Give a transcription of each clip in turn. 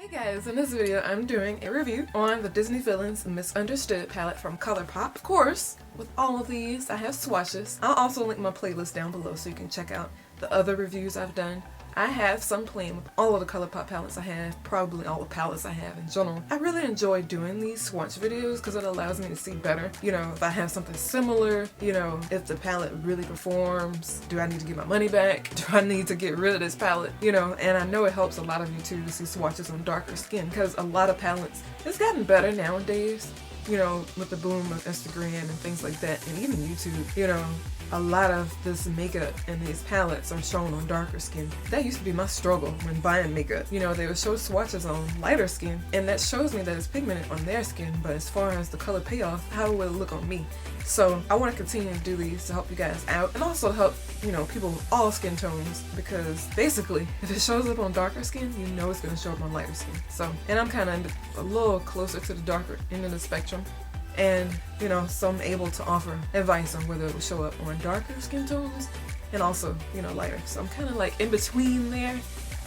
Hey guys, in this video I'm doing a review on the Disney Villains Misunderstood palette from ColourPop. Of course, with all of these I have swatches. I'll also link my playlist down below so you can check out the other reviews I've done. I have some playing with all of the ColourPop palettes I have, probably all the palettes I have in general. I really enjoy doing these swatch videos because it allows me to see better, if I have something similar, if the palette really performs, do I need to get my money back? Do I need to get rid of this palette? And I know it helps a lot of you too to see swatches on darker skin because a lot of palettes, it's gotten better nowadays, with the boom of Instagram and things like that, and even YouTube, a lot of this makeup and these palettes are shown on darker skin. That used to be my struggle when buying makeup. They would show swatches on lighter skin, and that shows me that it's pigmented on their skin, but as far as the color payoff, how will it look on me? So I want to continue to do these to help you guys out and also help, people with all skin tones, because basically if it shows up on darker skin, it's going to show up on lighter skin. So, and I'm kind of a little closer to the darker end of the spectrum. And, so I'm able to offer advice on whether it will show up on darker skin tones and also, lighter. So I'm kind of like in between there.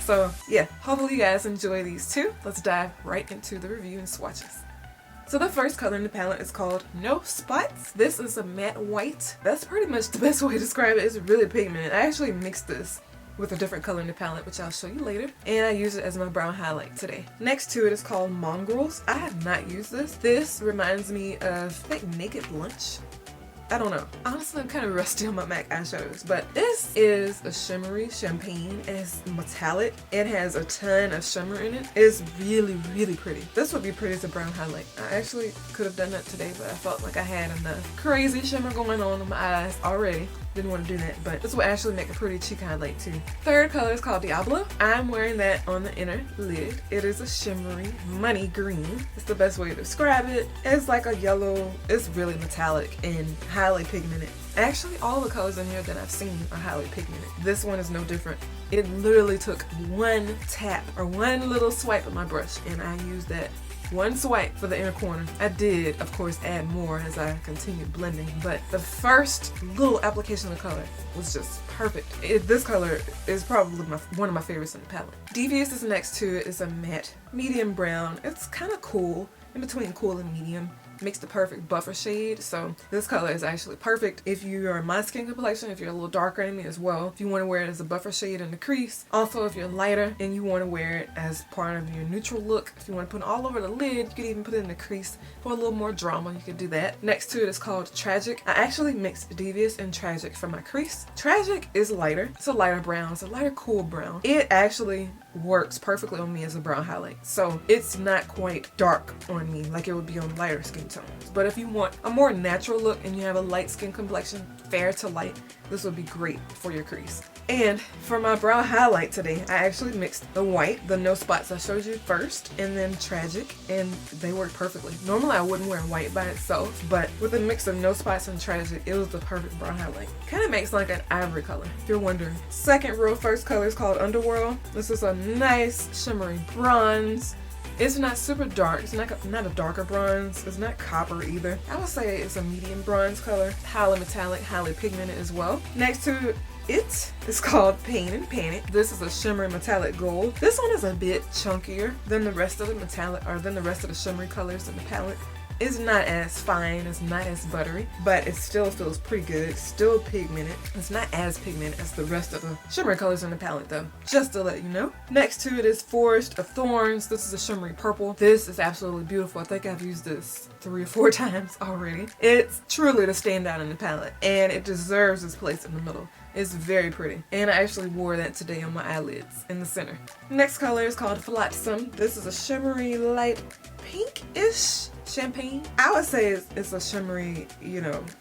So yeah, hopefully you guys enjoy these too. Let's dive right into the review and swatches. So the first color in the palette is called No Spots. This is a matte white. That's pretty much the best way to describe it. It's really pigmented. I actually mixed this with a different color in the palette, which I'll show you later. And I use it as my brown highlight today. Next to it is called Mongols. I have not used this. This reminds me of like Naked Lunch. I don't know. Honestly, I'm kind of rusty on my MAC eyeshadows, but this is a shimmery champagne and it's metallic. It has a ton of shimmer in it. It's really, really pretty. This would be pretty as a brown highlight. I actually could have done that today, but I felt like I had enough crazy shimmer going on in my eyes already. Didn't want to do that, but this will actually make a pretty cheek highlight too. Third color is called Diablo. I'm wearing that on the inner lid. It is a shimmery money green. It's the best way to describe it. It's like a yellow. It's really metallic and highly pigmented. Actually, all the colors in here that I've seen are highly pigmented. This one is no different. It literally took one tap or one little swipe of my brush, and I used that one swipe for the inner corner. I did, of course, add more as I continued blending, but the first little application of color was just perfect. This color is probably one of my favorites in the palette. Devious is next to it. Is a matte medium brown. It's kind of cool, in between cool and medium. Makes the perfect buffer shade, so this color is actually perfect if you are my skin complexion, if you're a little darker than me as well, if you want to wear it as a buffer shade in the crease. Also, if you're lighter and you want to wear it as part of your neutral look, if you want to put it all over the lid, you could even put it in the crease for a little more drama. You could do that. Next to it is called Tragic. I actually mixed Devious and Tragic for my crease. Tragic is lighter. It's a lighter brown. It's a lighter cool brown. It actually works perfectly on me as a brown highlight, so it's not quite dark on me like it would be on lighter skin tones. But if you want a more natural look and you have a light skin complexion, fair to light, this would be great for your crease. And for my brown highlight today, I actually mixed the white, the No Spots I showed you first, and then Tragic, and they work perfectly. Normally I wouldn't wear white by itself, but with a mix of No Spots and Tragic, it was the perfect brown highlight. Kind of makes like an ivory color, if you're wondering. Second row, first color is called Underworld. This is a nice shimmery bronze. It's not super dark. It's not a darker bronze. It's not copper either. I would say it's a medium bronze color. Highly metallic, highly pigmented as well. Next to it is called Pain and Panic. This is a shimmery metallic gold. This one is a bit chunkier than the rest of the metallic, or than the rest of the shimmery colors in the palette. It's not as fine, it's not as buttery, but it still feels pretty good. It's still pigmented. It's not as pigmented as the rest of the shimmery colors in the palette though, just to let you know. Next to it is Forest of Thorns. This is a shimmery purple. This is absolutely beautiful. I think I've used this 3 or 4 times already. It's truly the standout in the palette, and it deserves its place in the middle. It's very pretty, and I actually wore that today on my eyelids in the center. Next color is called Flotsam. This is a shimmery light pinkish champagne. I would say it's a shimmery,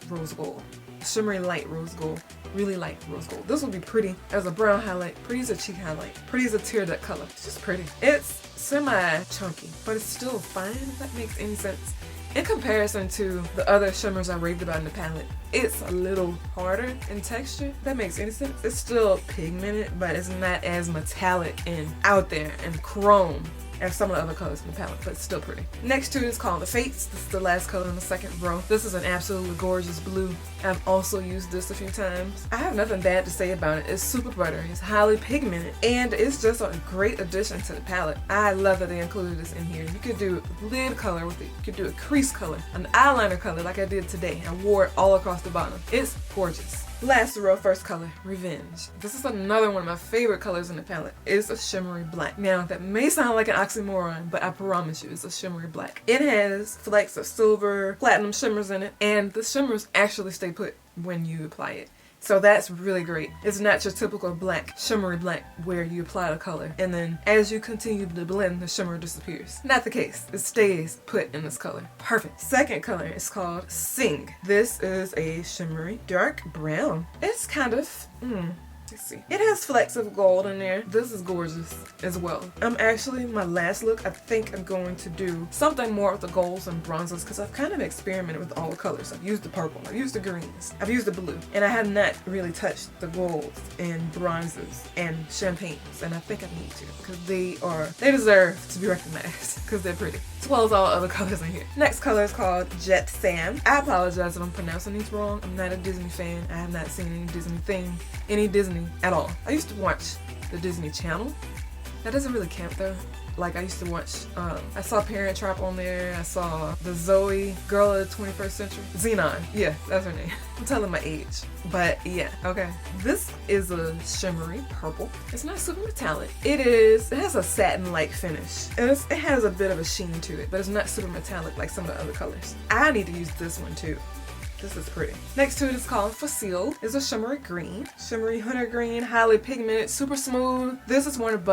rose gold. Shimmery light rose gold. Really light rose gold. This would be pretty as a brown highlight, pretty as a cheek highlight, pretty as a tear duct color. It's just pretty. It's semi-chunky, but it's still fine, if that makes any sense. In comparison to the other shimmers I raved about in the palette, it's a little harder in texture, if that makes any sense. It's still pigmented, but it's not as metallic and out there and chrome as some of the other colors in the palette, but it's still pretty. Next to it is called the Fates. This is the last color in the second row. This is an absolutely gorgeous blue. I've also used this a few times. I have nothing bad to say about it. It's super buttery, it's highly pigmented, and it's just a great addition to the palette. I love that they included this in here. You could do lid color with it, you could do a crease color, an eyeliner color like I did today. I wore it all across the bottom. It's gorgeous. Last row, first color, Revenge. This is another one of my favorite colors in the palette. It's a shimmery black. Now, that may sound like an oxymoron, but I promise you, it's a shimmery black. It has flecks of silver, platinum shimmers in it, and the shimmers actually stay put when you apply it. So that's really great. It's not your typical black, shimmery black, where you apply the color and then as you continue to blend, the shimmer disappears. Not the case. It stays put in this color. Perfect. Second color is called Sing. This is a shimmery dark brown. It's kind of, let's see. It has flecks of gold in there. This is gorgeous as well. My last look, I think I'm going to do something more with the golds and bronzes because I've kind of experimented with all the colors. I've used the purple, I've used the greens, I've used the blue, and I have not really touched the golds and bronzes and champagnes, and I think I need to because they deserve to be recognized because they're pretty. As well as all other colors in here. Next color is called Jet Sand. I apologize if I'm pronouncing these wrong. I'm not a Disney fan. I have not seen any Disney at all. I used to watch the Disney Channel. That doesn't really count though. Like I used to watch, I saw Parent Trap on there. I saw the Zoe Girl of the 21st Century. Xenon. Yeah, that's her name. I'm telling my age. But yeah, okay. This is a shimmery purple. It's not super metallic. It has a satin-like finish. And it has a bit of a sheen to it, but it's not super metallic like some of the other colors. I need to use this one too. This is pretty. Next to it is called Facile. It's a shimmery green. Shimmery hunter green, highly pigmented, super smooth. This is one of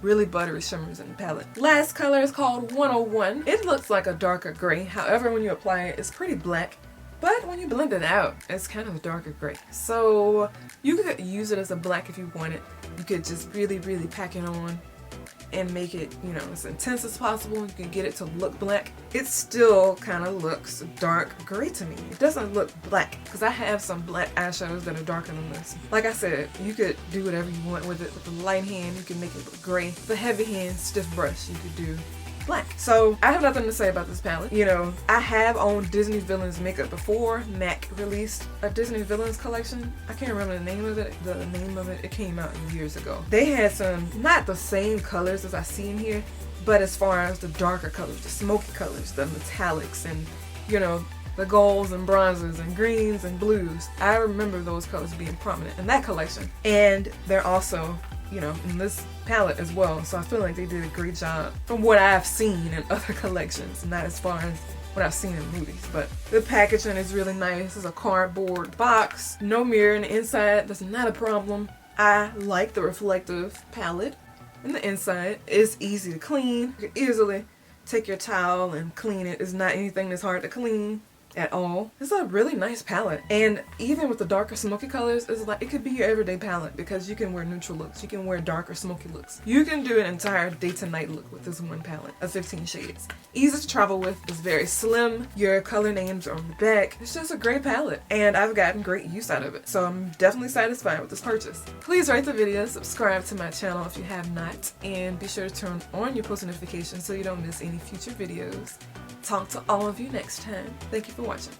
really buttery shimmers in the palette. Last color is called 101. It looks like a darker gray. However, when you apply it, it's pretty black. But when you blend it out, it's kind of a darker gray. So you could use it as a black if you wanted. You could just really, really pack it on and make it, as intense as possible. You can get it to look black. It still kind of looks dark gray to me. It doesn't look black because I have some black eyeshadows that are darker than this. Like I said, you could do whatever you want with it. With the light hand, you can make it look gray. The heavy hand, stiff brush, you could do black. So I have nothing to say about this palette. I have owned Disney Villains makeup before. MAC released a Disney Villains collection. I can't remember the name of it. It came out years ago. They had some, not the same colors as I see in here, but as far as the darker colors, the smoky colors, the metallics, and the golds and bronzes and greens and blues. I remember those colors being prominent in that collection. And they're also in this palette as well. So I feel like they did a great job from what I've seen in other collections, not as far as what I've seen in movies. But the packaging is really nice. It's a cardboard box, no mirror in the inside. That's not a problem. I like the reflective palette in the inside. It's easy to clean. You can easily take your towel and clean it. It's not anything that's hard to clean at all. It's a really nice palette, and even with the darker smoky colors, it's like it could be your everyday palette because you can wear neutral looks, you can wear darker smoky looks, you can do an entire day to night look with this one palette of 15 shades. Easy to travel with, it's very slim, your color names are on the back. It's just a great palette, and I've gotten great use out of it, so I'm definitely satisfied with this purchase. Please rate the video, subscribe to my channel if you have not, and be sure to turn on your post notifications so you don't miss any future videos. Talk to all of you next time. Thank you for watching.